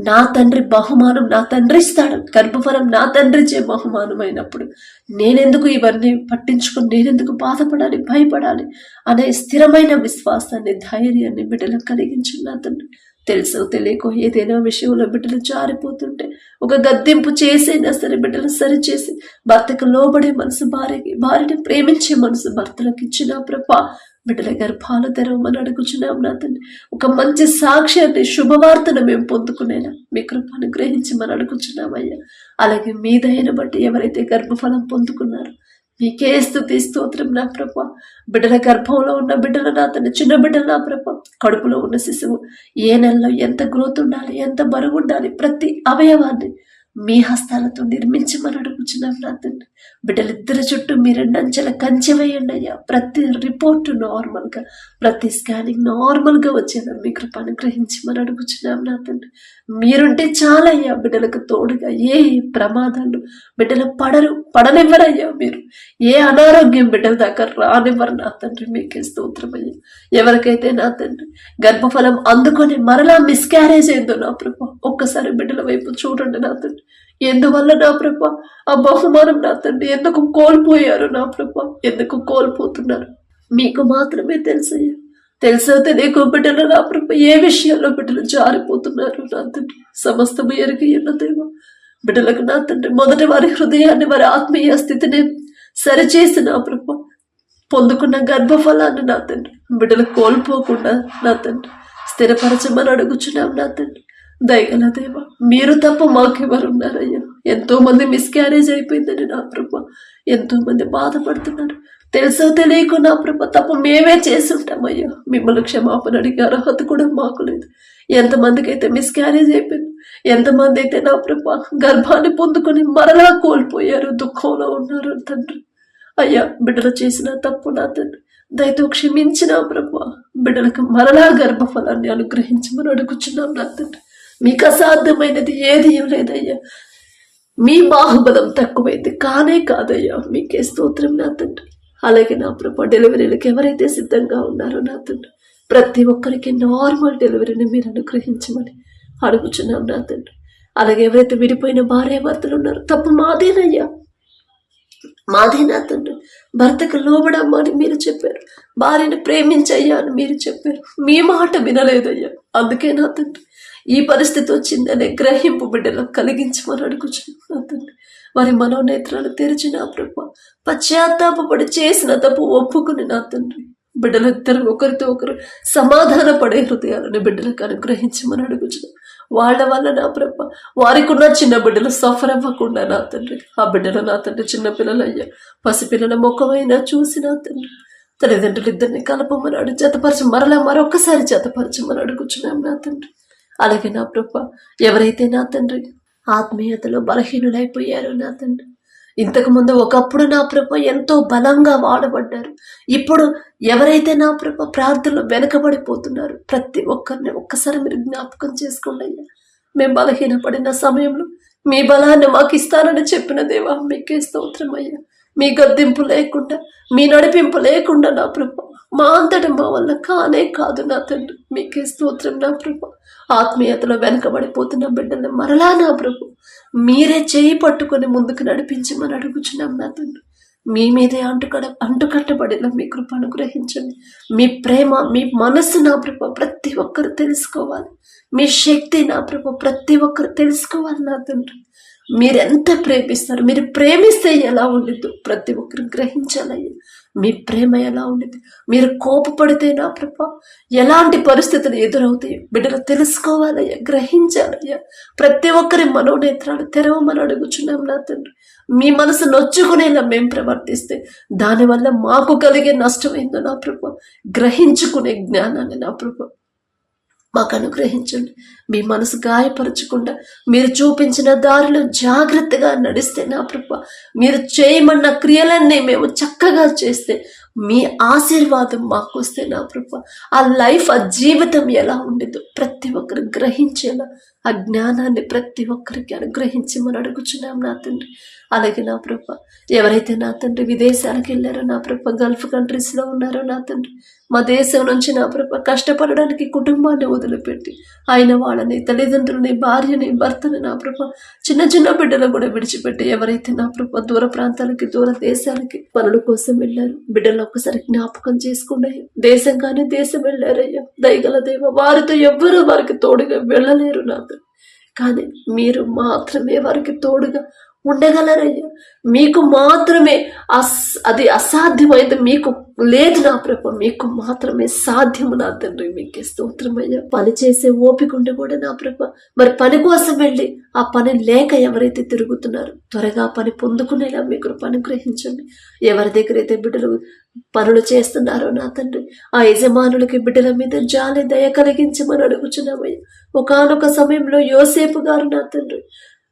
S1: నా తండ్రి బహుమానం నా తండ్రి ఇస్తాడు, గర్భఫలం నా తండ్రిచే బహుమానం అయినప్పుడు నేనెందుకు ఇవన్నీ పట్టించుకుని, నేనెందుకు బాధపడాలి, భయపడాలి అనే స్థిరమైన విశ్వాసాన్ని, ధైర్యాన్ని బిడ్డలకు కలిగించు నా తండ్రి. తెలుసో తెలియకో ఏదైనా విషయంలో బిడ్డలు జారిపోతుంటే ఒక గద్దెంపు చేసైనా సరే బిడ్డలు సరిచేసి, భర్తకు లోబడే మనసు భార్యకి, భార్యని ప్రేమించే మనసు భర్తలకు ఇచ్చిన ప్రభా బిడ్డల గర్భాలు తెరవమని అడుగుచున్నాం నా తండ్రి. ఒక మంచి సాక్ష్యాన్ని, శుభవార్తను మేము పొందుకునేలా మీ కృప అనుగ్రహించమని అడుగుచున్నామయ్యా. అలాగే మీ దయను బట్టి ఎవరైతే గర్భఫలం పొందుకున్నారో మీకే స్తుతి స్తోత్రం నా ప్రభా. బిడ్డల గర్భంలో ఉన్న బిడ్డలు నా తండ్రి, చిన్న బిడ్డలు నా ప్రభా, కడుపులో ఉన్న శిశువు ఏ నెలలో ఎంత గ్రోత్ ఉండాలి, ఎంత బరువు ఉండాలి, ప్రతి అవయవాన్ని మీ హస్తాలతో నిర్మించమని అడుగుచున్నాం నా తండ్రి. బిడ్డలిద్దరి చుట్టూ మీరు నంచెల కంచె వేయండి అయ్యా. ప్రతి రిపోర్టు నార్మల్గా, ప్రతి స్కానింగ్ నార్మల్గా వచ్చేలా మీ కృప అనుగ్రహించమని అడుగుచున్నాం నా తండ్రి. మీరుంటే చాలయ్యా బిడ్డలకు తోడుగా. ఏ ప్రమాదాలు బిడ్డలు పడనివ్వరయ్యా. మీరు ఏ అనారోగ్యం బిడ్డల దాకా రానివ్వరు నా తండ్రి. మీకే స్తోత్రమయ్యా. ఎవరికైతే నా తండ్రి గర్భఫలం అందుకొని మరలా మిస్క్యారేజ్ అయిందో నా ప్రభా, ఒక్కసారి బిడ్డల వైపు చూడండి నా తండ్రి. ఎందువల్ల నా ప్రభా ఆ బహుమానం నా తండ్రి ఎందుకు కోల్పోయారు నా ప్రభా, ఎందుకు కోల్పోతున్నారు మీకు మాత్రమే తెలుసయ్యా. తెలుసో తెలియకో బిడ్డలు నా ప్రభా ఏ విషయాల్లో బిడ్డలు జారిపోతున్నారు నా తండ్రి సమస్తము ఎరిగి ఉన్న దేవా. బిడ్డలకు నా తండ్రి మొదట వారి హృదయాన్ని, వారి ఆత్మీయ స్థితిని సరిచేసి నా ప్రభా పొందుకున్న గర్భఫలాన్ని నా తండ్రి బిడ్డలు కోల్పోకుండా నా తండ్రి స్థిరపరచమని అడుగుచున్నాం నా తండ్రి. దయగల దేవా, మీరు తప్ప మాకెవరున్నారయ్యా. ఎంతో మంది మిస్క్యారేజ్ అయిపోయిందని నా ప్రభా ఎంతో మంది బాధపడుతున్నారు. తెలుసో తెలియకో నా ప్రభా తప్ప మేమే చేసి ఉంటామయ్యా. మిమ్మల్ని క్షమాపణ అడిగే అర్హత కూడా మాకు లేదు. ఎంతమందికి అయితే మిస్క్యారేజ్ అయిపోయింది, ఎంతమంది అయితే నా ప్రభా గర్భాన్ని పొందుకొని మరలా కోల్పోయారు, దుఃఖంలో ఉన్నారు తండ్రి. అయ్యా బిడ్డలు చేసిన తప్పు నా తండ్రి దయతో క్షమించిన ప్రభా బిడ్డలకు మరలా గర్భఫలాన్ని అనుగ్రహించమని అడుగుచున్నాం నా తండ్రి. మీకు అసాధ్యమైనది ఏది లేదయ్యా. మీ బాహుబలం తక్కువైంది కానే కాదయ్యా. మీకే స్తోత్రం నా తండ్రి. అలాగే నా ప్రభా డెలివరీలకు ఎవరైతే సిద్ధంగా ఉన్నారో నా తండ్రి ప్రతి ఒక్కరికి నార్మల్ డెలివరీని మీరు అనుగ్రహించమని అడుగుచున్నాం నా తండ్రి. అలాగే ఎవరైతే విడిపోయిన భార్యాభర్తలు ఉన్నారో తప్పు మాదేనయ్యా, మాదే నా తండ్రి. భర్తకు లోబడమ్మా అని మీరు చెప్పారు, భార్యను ప్రేమించయ్యా అని మీరు చెప్పారు. మీ మాట వినలేదయ్యా. అందుకే నా తండ్రి ఈ పరిస్థితి వచ్చిందనే గ్రహింపు బిడ్డలో కలిగించమని అడుగుచున్నాం నా తండ్రి. వారి మనోనేత్రాలు తెరిచిన ప్రభా పశ్చాత్తాపడి చేసిన తప్పు ఒప్పుకుని నా తండ్రి బిడ్డలిద్దరు ఒకరితో ఒకరు సమాధాన పడే హృదయాలను బిడ్డలకు అనుగ్రహించమని అడుగుచున్నాం. వాళ్ళ వల్ల నా ప్రభ వారికి ఉన్న చిన్న బిడ్డలు సఫర్ అవ్వకుండా నా తండ్రి ఆ బిడ్డలు నా తండ్రి చిన్నపిల్లలయ్యా పసిపిల్లల ముఖమైనా చూసి నా తండ్రి తల్లిదండ్రులు ఇద్దరిని కలపమన్నాడు, మరలా మరొకసారి జతపరచమని అడుగుచున్నాం నా తండ్రి. అలాగే నా ప్రభ ఎవరైతే నా తండ్రి ఆత్మీయతలో బలహీనులైపోయారో నా తండ్రి, ఇంతకుముందు ఒకప్పుడు నా ప్రభ ఎంతో బలంగా వాడబడ్డారు, ఇప్పుడు ఎవరైతే నా ప్రభ ప్రార్థనలో వెనకబడిపోతున్నారు ప్రతి ఒక్కరిని ఒక్కసారి మీరు జ్ఞాపకం చేసుకోండి అయ్యా. మేము బలహీనపడిన సమయంలో మీ బలాన్ని మాకు ఇస్తానని చెప్పిన దేవా మీకే స్తోత్రం అయ్యా. మీ గద్దింపు లేకుండా మీ నడిపింపు లేకుండా నా ప్రభ మా అంతటి మా వల్ల కానే కాదు నా తండ్రి. మీకే స్తోత్రం నా ప్రభ. ఆత్మీయతలో వెనకబడిపోతున్న బిడ్డల్ని మరలా నా ప్రభు మీరే చేయి పట్టుకొని ముందుకు నడిపించమని అడుగుచున్నాం నా తండ్రి. మీ మీదే అంటుకట్టబడిన మీ కృప అనుగ్రహించండి. మీ ప్రేమ మీ మనస్సు నా ప్రభ ప్రతి ఒక్కరు తెలుసుకోవాలి. మీ శక్తి నా ప్రభ ప్రతి ఒక్కరు తెలుసుకోవాలి నా తండ్రి. మీరెంత ప్రేమిస్తారు, మీరు ప్రేమిస్తే ఎలా ఉండిద్దో ప్రతి ఒక్కరు గ్రహించాలయ్యా. మీ ప్రేమ ఎలా ఉండేది, మీరు కోపపడితే నా ప్రభా ఎలాంటి పరిస్థితులు ఎదురవుతాయి బిడ్డలు తెలుసుకోవాలయ్యా, గ్రహించాలయ్యా. ప్రతి ఒక్కరి మనోనేత్రాలు తెరవమని అడుగుచున్నాం నా తండ్రి. మీ మనసు నొచ్చుకునేలా మేము ప్రవర్తిస్తే దానివల్ల మాకు కలిగే నష్టమైందో నా ప్రభా గ్రహించుకునే జ్ఞానాన్ని నా ప్రభా మాకు అనుగ్రహించండి. మీ మనసు గాయపరచకుండా మీరు చూపించిన దారిలో జాగ్రత్తగా నడిస్తే నా ప్రభా, మీరు చేయమన్న క్రియలన్నీ మేము చక్కగా చేస్తే మీ ఆశీర్వాదం మాకు వస్తే నా ప్రభా, ఆ లైఫ్, ఆ జీవితం ఎలా ఉండేదో ప్రతి ఒక్కరు గ్రహించేలా ఆ జ్ఞానాన్ని ప్రతి ఒక్కరికి అనుగ్రహించి మనం అడుగుచున్నాం నా తండ్రి. అలాగే నా ప్రభా, ఎవరైతే నా తండ్రి విదేశాలకు వెళ్ళారో నా ప్రభా, గల్ఫ్ కంట్రీస్లో ఉన్నారో నా తండ్రి, మా దేశం నుంచి నా ప్రభా కష్టపడడానికి కుటుంబాన్ని వదిలిపెట్టి ఆయన వాళ్ళని, తల్లిదండ్రులని, భార్యని, భర్తని నా ప్రభా, చిన్న చిన్న బిడ్డలు కూడా విడిచిపెట్టి ఎవరైతే నా ప్రభా దూర ప్రాంతాలకి, దూర దేశాలకి పనుల కోసం వెళ్ళారు, బిడ్డలు ఒక్కసారి జ్ఞాపకం చేసుకోండి. దేశం కానీ దేశం వెళ్ళారయ్యా, దయగల దేవ, వారితో ఎవ్వరూ వారికి తోడుగా వెళ్ళలేరు నా తండ్రి. కానీ మీరు మాత్రమే వారికి తోడుగా ఉండగలరయ్యా. మీకు మాత్రమే అది అసాధ్యమైతే మీకు లేదు నా ప్రభా, మీకు మాత్రమే సాధ్యము నా తండ్రి. మీకే స్తోత్రమయ్యా. పని చేసే ఓపిక ఉండి కూడా నా ప్రభా, మరి పని కోసం వెళ్ళి ఆ పని లేక ఎవరైతే తిరుగుతున్నారో త్వరగా పని పొందుకునేలా మీ కృప అనుగ్రహించండి. ఎవరి దగ్గర అయితే బిడ్డలు పనులు చేస్తున్నారో నా తండ్రి, ఆ యజమానులకి బిడ్డల మీద జాలి, దయ కలిగించమని అడుగుచున్నామయ్యా. ఒకానొక సమయంలో యోసేపు గారు నా తండ్రి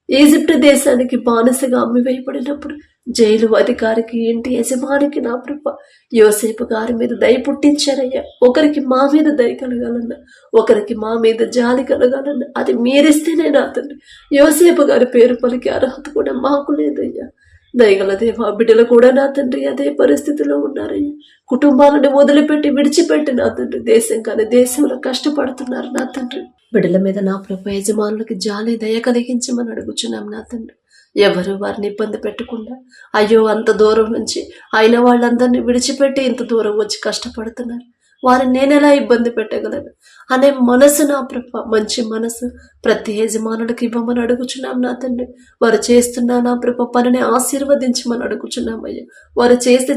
S1: ఈజిప్ట్ దేశానికి బానిసగా అమ్మివేయబడినప్పుడు జైలు అధికారికి, ఇంటి యజమానికి నా ప్రభ యోసేపు గారి మీద దయ పుట్టించారయ్యా. ఒకరికి మా మీద దయ కలగాలన్నా, ఒకరికి మా మీద జాలి కలగాలన్నా అది మీరిస్తేనే నా తండ్రి. యోసేపు గారి పేరు పలికి అర్హత కూడా మాకు లేదయ్యా. దయగల దేవా, బిడ్డలు కూడా నా తండ్రి అదే పరిస్థితిలో ఉన్నారయ్యా. కుటుంబాలను వదిలిపెట్టి విడిచిపెట్టి నా తండ్రి దేశం కానీ దేశంలో కష్టపడుతున్నారు నా తండ్రి. బిడ్డల మీద నా ప్రభు యజమానులకి జాలి, దయ కలిగించమని అడుగుచున్నాం నా తండ్రి. ఎవరు వారిని ఇబ్బంది పెట్టకుండా, అయ్యో అంత దూరం నుంచి అయిన వాళ్ళందరినీ విడిచిపెట్టి ఇంత దూరం వచ్చి కష్టపడుతున్నారు, వారిని నేనెలా ఇబ్బంది పెట్టగలను అనే మనసు నా ప్రభ, మంచి మనసు ప్రతి యజమానులకి ఇవ్వమని అడుగుచున్నాం నా తండ్రి. వారు చేస్తున్నా నా ప్రభ పనిని ఆశీర్వదించమని అడుగుచున్నామయ్యా. వారు చేసే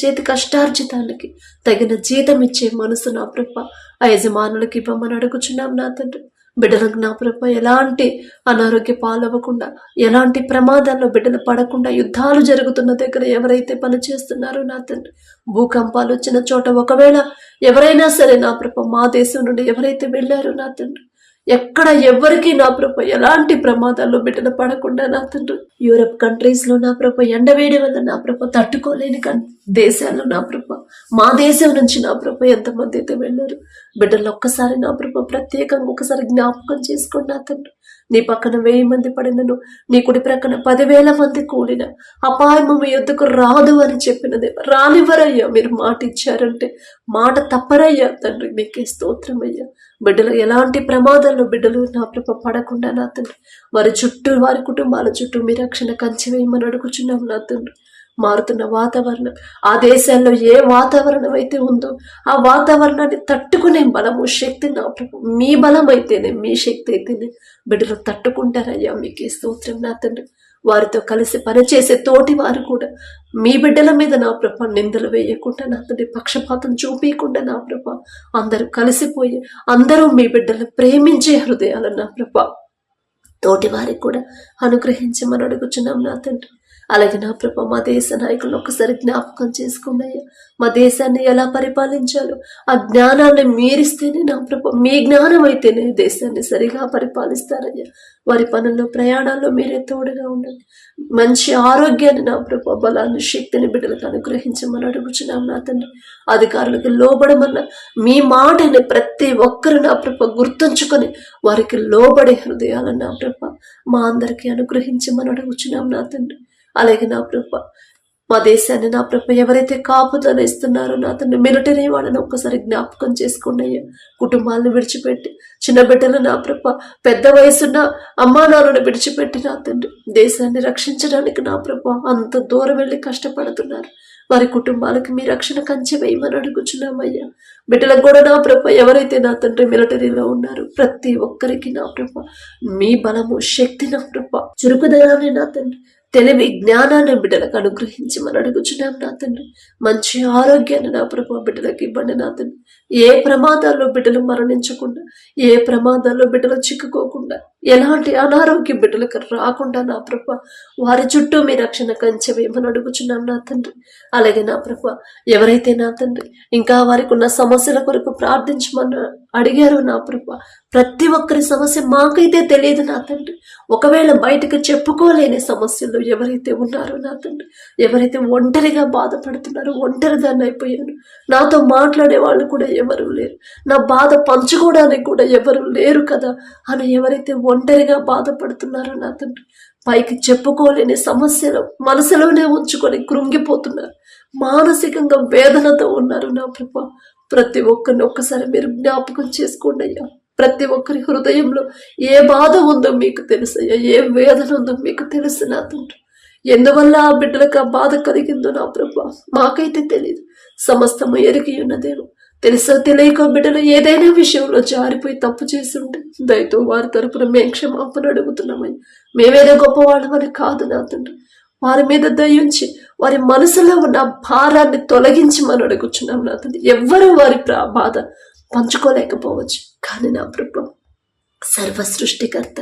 S1: చేతి కష్టార్జితానికి తగిన జీతం ఇచ్చే మనసు నా ప్రభ ఆ యజమానులకి ఇవ్వమని అడుగుచున్నాం నా తండ్రి. బిడ్డలకు నా ప్రభ ఎలాంటి అనారోగ్య పాలవ్వకుండా, ఎలాంటి ప్రమాదాల్లో బిడ్డలు పడకుండా, యుద్ధాలు జరుగుతున్న దగ్గర ఎవరైతే పని చేస్తున్నారో నా తండ్రి, భూకంపాలు వచ్చిన చోట ఒకవేళ ఎవరైనా సరే నా ప్రభ మా దేశం నుండి ఎవరైతే వెళ్ళారో నా తండ్రి, ఎక్కడ ఎవరికి నా ప్రభ ఎలాంటి ప్రమాదాల్లో బిడ్డలు పడకుండా నా తండ్రి, యూరప్ కంట్రీస్ లో నా ప్రభ ఎండవేడి వల్ల నా ప్రభ తట్టుకోలేని దేశాల్లో నా ప్రభ మా దేశం నుంచి నా ప్రభ ఎంతమంది అయితే వెళ్ళారు, బిడ్డలు ఒక్కసారి నా ప్రభ ప్రత్యేకంగా ఒకసారి జ్ఞాపకం చేసుకోండి నా తండ్రి. నీ పక్కన 1000 మంది పడినను, నీ కుడి ప్రక్కన 10,000 మంది కూడిన అపాయము మీ యొద్దకు రాదు అని చెప్పినదే రానివ్వరయ్యా. మీరు మాట ఇచ్చారంటే మాట తప్పరయ్యా తండ్రి. మీకే స్తోత్రమయ్యా. బిడ్డలు ఎలాంటి ప్రమాదాల్లో బిడ్డలు నా ప్రభ పడకుండా నా తండ్రి, వారి చుట్టూ, వారి కుటుంబాల చుట్టూ మీ రక్షణ కంచి వేయమని అడుగుచున్నాం నా తండ్రి. మారుతున్న వాతావరణం, ఆ దేశాల్లో ఏ వాతావరణం అయితే ఉందో ఆ వాతావరణాన్ని తట్టుకునే బలము, శక్తి నా ప్రభు మీ బలం అయితేనే, మీ శక్తి అయితేనే బిడ్డలు తట్టుకుంటారయ్యా. మీకే స్తోత్రం నా తండ్రి. వారితో కలిసి పనిచేసే తోటి వారు కూడా మీ బిడ్డల మీద నా ప్రభ నిందలు వేయకుండా నా తండ్రి, పక్షపాతం చూపించకుండా నా ప్రభ అందరూ కలిసిపోయి అందరూ మీ బిడ్డలు ప్రేమించే హృదయాలు నా ప్రభ తోటి వారికి కూడా అనుగ్రహించమని అడుగుచున్నాం నా తండ్రి. అలాగే నా ప్రభ మా దేశ నాయకులను ఒక్కసారి జ్ఞాపకం చేసుకున్నాయ్యా. మా దేశాన్ని ఎలా పరిపాలించాలో ఆ జ్ఞానాన్ని మీరిస్తేనే నా ప్రభ, మీ జ్ఞానం అయితేనే దేశాన్ని సరిగా పరిపాలిస్తారయ్యా. వారి పనుల్లో, ప్రయాణాల్లో మీరే తోడుగా ఉండండి. మంచి ఆరోగ్యాన్ని నా ప్రభ, బలాన్ని, శక్తిని బిడ్డలకు అనుగ్రహించమని అడుగుచున్నాం నా తండ్రి. అధికారులకు లోబడమన్న మీ మాటని ప్రతి ఒక్కరు నా ప్రభ గుర్తుంచుకొని వారికి లోబడే హృదయాలను నా ప్రభ మా అందరికీ అనుగ్రహించమని అడుగుచున్నాం నా తండ్రి. అలాగే నా ప్రభ మా దేశాన్ని నా ప్రభ ఎవరైతే కాపుదల ఇస్తున్నారో నా తండ్రి, మిలిటరీ వాళ్ళని ఒక్కసారి జ్ఞాపకం చేసుకోండి అయ్యా. కుటుంబాలను విడిచిపెట్టి, చిన్న బిడ్డలు నా ప్రభ, పెద్ద వయసున్న అమ్మానాలను విడిచిపెట్టి నా తండ్రి దేశాన్ని రక్షించడానికి నా ప్రభ అంత దూరం వెళ్ళి కష్టపడుతున్నారు. వారి కుటుంబాలకు మీ రక్షణ కంచె వేయమని అడుగుచున్నామయ్యా. బిడ్డలకు కూడా నా ప్రభ ఎవరైతే నా తండ్రి మిలిటరీలో ఉన్నారు ప్రతి ఒక్కరికి నా ప్రభ మీ బలము, శక్తి నా ప్రభ, చురుకుదనాన్ని నా తండ్రి తెలివి జ్ఞానాన్ని బిడ్డలకు అనుగ్రహించి మనం అడుగుచున్నాం నా తండ్రి. మంచి ఆరోగ్యాన్ని నా ప్రభు బిడ్డలకు ఇవ్వండి నా తండ్రి. ఏ ప్రమాదాల్లో బిడ్డలు మరణించకుండా, ఏ ప్రమాదాల్లో బిడ్డలు చిక్కుకోకుండా, ఎలాంటి అనారోగ్యం బిడ్డలకు రాకుండా నా ప్రభు వారి చుట్టూ మీ రక్షణ కంచె వేయమని అడుగుచున్నాం నా తండ్రి. అలాగే నా ప్రభు ఎవరైతే నా తండ్రి ఇంకా వారికి ఉన్న సమస్యల కొరకు ప్రార్థించమని అడిగారు నా ప్రభు, ప్రతి ఒక్కరి సమస్య మాకైతే తెలియదు నా తండ్రి. ఒకవేళ బయటకు చెప్పుకోలేని సమస్యలు ఎవరైతే ఉన్నారో నా తండ్రి, ఎవరైతే ఒంటరిగా బాధపడుతున్నారో, ఒంటరిదాన్ని అయిపోయాను, నాతో మాట్లాడే వాళ్ళు కూడా ఎవరు లేరు, నా బాధ పంచుకోవడానికి కూడా ఎవరు లేరు కదా అని ఎవరైతే ఒంటరిగా బాధపడుతున్నారో నా తండ్రి, పైకి చెప్పుకోలేని సమస్యలు మనసులోనే ఉంచుకొని కృంగిపోతున్నారు, మానసికంగా వేదనతో ఉన్నారు నా ప్రభు, ప్రతి ఒక్కరిని ఒక్కసారి మీరు జ్ఞాపకం చేసుకోండి అయ్యా. ప్రతి ఒక్కరి హృదయంలో ఏ బాధ ఉందో మీకు తెలుసయ్యా, ఏ వేదన ఉందో మీకు తెలుసు నా తండ్రి. ఎందువల్ల ఆ బిడ్డలకు ఆ బాధ కలిగిందో నా ప్రభు మాకైతే తెలియదు, సమస్తము ఎరిగి ఉన్నదేమో. తెలుసో తెలియక బిడ్డలు ఏదైనా విషయంలో జారిపోయి తప్పు చేసి ఉంటే దయతో వారి తరపున మేము క్షమాపణ అడుగుతున్నామని. మేమేదో గొప్పవాళ్ళమని కాదు నా తండ్రి, వారి మీద దయించి వారి మనసులో ఉన్న భారాన్ని తొలగించి మనం అడుగుచున్నాం నా తండ్రి. ఎవ్వరూ వారి బాధ పంచుకోలేకపోవచ్చు, కానీ నా ప్రభు సర్వ సృష్టికర్త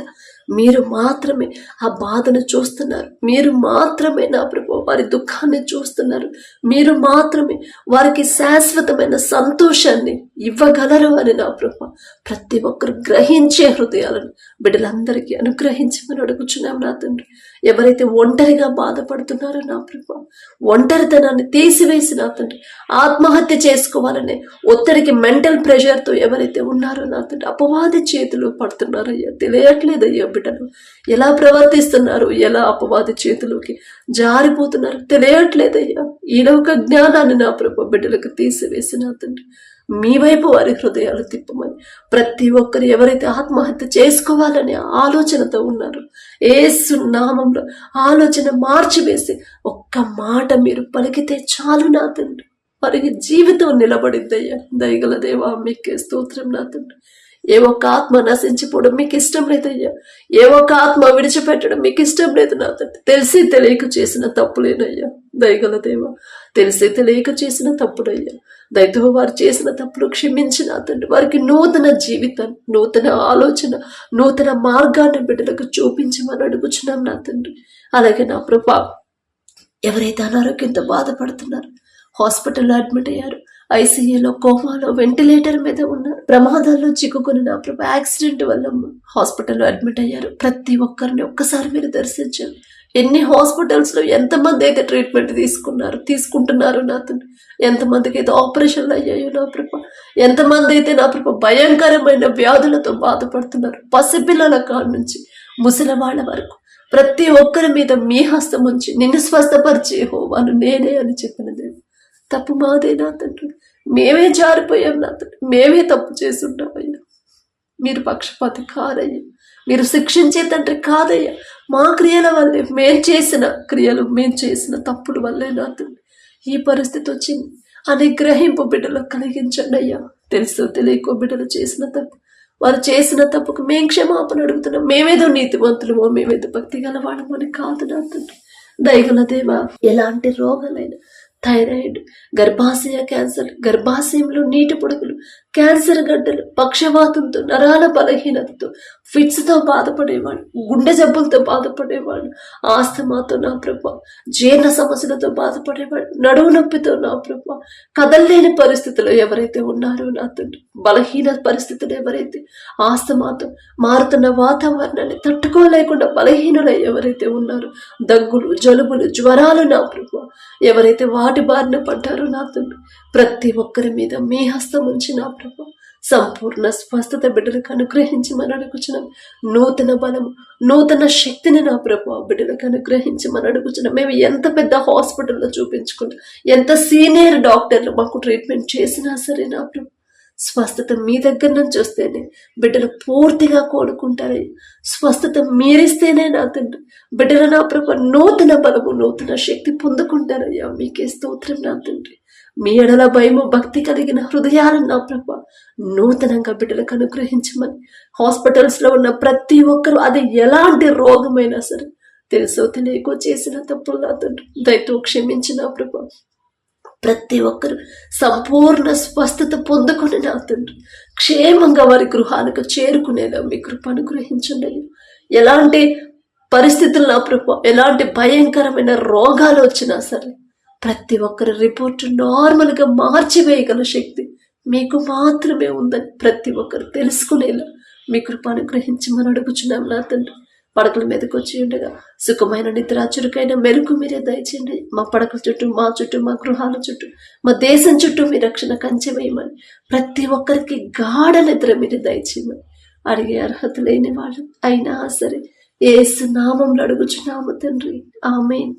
S1: మీరు మాత్రమే ఆ బాధను చూస్తున్నారు, మీరు మాత్రమే నా ప్రభు వారి దుఃఖాన్ని చూస్తున్నారు, మీరు మాత్రమే వారికి శాశ్వతమైన సంతోషాన్ని ఇవ్వగలరు అని నా ప్రభు ప్రతి ఒక్కరు గ్రహించే హృదయాలను బిడ్డలందరికీ అనుగ్రహించమని అడుగుచున్నాం నా తండ్రి. ఎవరైతే ఒంటరిగా బాధపడుతున్నారో నా ప్రభు ఒంటరితనాన్ని తీసివేసి నా తండ్రి, ఆత్మహత్య చేసుకోవాలనే ఒత్తిడికి మెంటల్ ప్రెషర్తో ఎవరైతే ఉన్నారో నా తండ్రి, అపవాది చేతిలో పడుతున్నారయ్యా, తెలియట్లేదయ్యా బిడ్డలు ఎలా ప్రవర్తిస్తున్నారు, ఎలా అపవాది చేతిలోకి జారిపోతున్నారు తెలియట్లేదయ్యా. ఈ లోక జ్ఞానాన్ని నా ప్రభు బిడ్డలకు తీసివేసి నా తండ్రి మీ వైపు వారి హృదయాలు తిప్పమని, ప్రతి ఒక్కరు ఎవరైతే ఆత్మహత్య చేసుకోవాలనే ఆలోచనతో ఉన్నారో యేసు నామంలో ఆలోచన మార్చివేసి ఒక్క మాట మీరు పలికితే చాలు నా తండ్రి, వారికి జీవితం నిలబడిద్దయ్యా. దయగల దేవా మీకే స్తోత్రం నా తండ్రి. ఏ ఒక్క ఆత్మ నశించిపోవడం మీకు ఇష్టం లేదయ్యా, ఏ ఒక్క ఆత్మ విడిచిపెట్టడం మీకు ఇష్టం లేదు నా తండ్రి. తెలిసి తెలియక చేసిన తప్పులేనయ్యా దయగల దేవా, తెలిసి తెలియక చేసిన తప్పుడయ్యా. దయతో వారు చేసిన తప్పులు క్షమించిన తండ్రి, వారికి నూతన జీవితాన్ని, నూతన ఆలోచన, నూతన మార్గాన్ని బిడ్డలకు చూపించమని అడుగుచున్నాం నా తండ్రి. అలాగే నా ప్రభా ఎవరైతే అనారోగ్యంతో బాధపడుతున్నారు, హాస్పిటల్లో అడ్మిట్ అయ్యారు, ఐసీయూలో, కోమాలో, వెంటిలేటర్ మీద ఉన్నారు, ప్రమాదాల్లో చిక్కుకుని నా ప్రభు యాక్సిడెంట్ వల్ల హాస్పిటల్లో అడ్మిట్ అయ్యారు, ప్రతి ఒక్కరిని ఒక్కసారి మీరు దర్శించండి. ఎన్ని హాస్పిటల్స్ లో ఎంతమంది అయితే ట్రీట్మెంట్ తీసుకుంటున్నారు నా తండ్రి, ఎంతమందికి అయితే ఆపరేషన్లు అయ్యాయో నా ప్రభు, ఎంతమంది అయితే నా ప్రభు భయంకరమైన వ్యాధులతో బాధపడుతున్నారు, పసిపిల్లల కాడ నుంచి ముసలి వాళ్ళ వరకు ప్రతి ఒక్కరి మీద మీ హస్తం ఉంచి నిన్ను స్వస్థపరిచే హోవాను నేనే అని చెప్పిన దేవుడు. తప్పు మాదే నా తండ్రి, మేమే జారిపోయాం నా తండ్రి, మేమే తప్పు చేసుంటామయ్యా. మీరు పక్షపాతి కాదయ్యా, మీరు శిక్షించే తండ్రి కాదయ్యా. మా క్రియల వల్లే, మేము చేసిన తప్పుడు వల్లే నా తండ్రి ఈ పరిస్థితి వచ్చింది అనే గ్రహింపు బిడ్డలు కలిగించండి అయ్యా. తెలుసో తెలియకో బిడ్డలు చేసిన తప్పు, వారు చేసిన తప్పుకు మేము క్షమాపణ అడుగుతున్నాం. మేమేదో నీతివంతులమో, మేమేదో భక్తి గలవాడమో అని కాదు నా తండ్రి. దయగల దేవా, ఎలాంటి రోగాలైనా, థైరాయిడ్, గర్భాశయ క్యాన్సర్, గర్భాశయంలో నీటి పొడుగులు, క్యాన్సర్ గడ్డలు, పక్షవాతంతో, నరాల బలహీనతతో, ఫిట్స్తో బాధపడేవాడు, గుండె జబ్బులతో బాధపడేవాడు, ఆస్తమాతో నా ప్రభు, జీర్ణ సమస్యలతో బాధపడేవాడు, నడువు నొప్పితో నా ప్రభు, కదల్లేని పరిస్థితుల్లో ఎవరైతే ఉన్నారో నా తండ్రి, బలహీన పరిస్థితులు ఎవరైతే, ఆస్తమాతో మారుతున్న వాతావరణాన్ని తట్టుకోలేకుండా బలహీనులై ఎవరైతే ఉన్నారో, దగ్గులు, జలుబులు, జ్వరాలు నా ప్రభు ఎవరైతే వాటి బారిన పడ్డారో నా తండ్రి, ప్రతి ఒక్కరి మీద మీ హస్తం ఉంచి నా ప్రభు సంపూర్ణ స్వస్థత బిడ్డలకు అనుగ్రహించమని అడుగుచున్నాం. నూతన బలము, నూతన శక్తిని నా ప్రభు బిడ్డలకు అనుగ్రహించమని అడుగుచున్నాం. మేము ఎంత పెద్ద హాస్పిటల్లో చూపించుకుంటాం, ఎంత సీనియర్ డాక్టర్లు మాకు ట్రీట్మెంట్ చేసినా సరే నా ప్రభు స్వస్థత మీ దగ్గర నుంచి వస్తేనే బిడ్డలు పూర్తిగా కోలుకుంటారయ్యా. స్వస్థత మీరిస్తేనే నా తండ్రి బిడ్డలు నా ప్రభు నూతన బలము, నూతన శక్తి పొందుకుంటారయ్యా. మీకే స్తోత్రం నా తండ్రి. మీ ఎడల భయము, భక్తి కలిగిన హృదయాలను నా ప్రభు నూతనంగా బిడ్డలకు అనుగ్రహించమని, హాస్పిటల్స్ లో ఉన్న ప్రతి ఒక్కరూ అది ఎలాంటి రోగమైనా సరే తెలుసో తెలియకో చేసిన తప్పులు నా తండ్రి దయతో క్షమించిన ప్రభా. ప్రతి ఒక్కరు సంపూర్ణ స్వస్థత పొందుకొని నా తండ్రి క్షేమంగా వారి గృహాలకు చేరుకునేలా మీ కృప అనుగ్రహించండి. ఎలాంటి పరిస్థితులు నా ప్రభా, ఎలాంటి భయంకరమైన రోగాలు వచ్చినా సరే ప్రతి ఒక్కరి రిపోర్ట్ నార్మల్గా మార్చివేయగల శక్తి మీకు మాత్రమే ఉందని ప్రతి ఒక్కరు తెలుసుకునేలా మీ కృప అనుగ్రహించి మనం అడుగుచున్నాం నా తండ్రి. పడకల మీదకి వచ్చి ఉండగా సుఖమైన నిద్ర చురుకైన మెలకు మీరే దయచేయండి. మా పడకల చుట్టూ, మా చుట్టూ, మా గృహాల చుట్టూ, మా దేశం చుట్టూ మీ రక్షణ కంచె వేయమని, ప్రతి ఒక్కరికి గాఢ నిద్ర మీరు దయచేయమని అడిగే అర్హత లేని వాళ్ళు అయినా సరే యేసు నామంలో అడుగుచున్నాము తండ్రి. ఆమేన్.